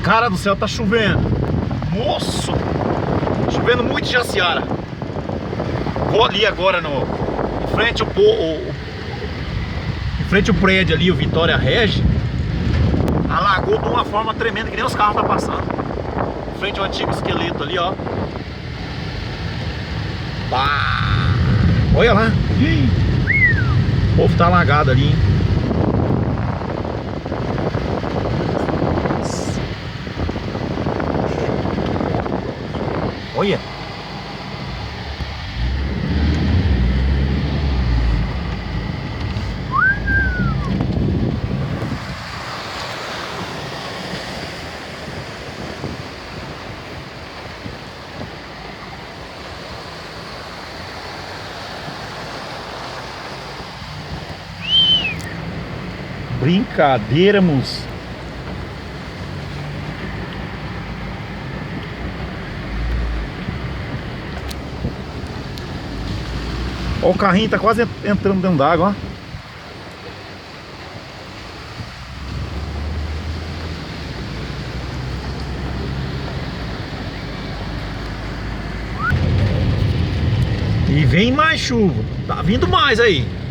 Cara do céu, tá chovendo. Moço, chovendo muito em Jaciara. Vou ali agora em frente em frente ao prédio ali, o Vitória Regi. Alagou de uma forma tremenda, que nem os carros tá passando. Em frente ao antigo esqueleto ali, ó. Bah! Olha lá. O povo tá alagado ali, hein? Olha. Brincadeira, moço. Ó, o carrinho tá quase entrando dentro d'água, ó. E vem mais chuva. Tá vindo mais aí.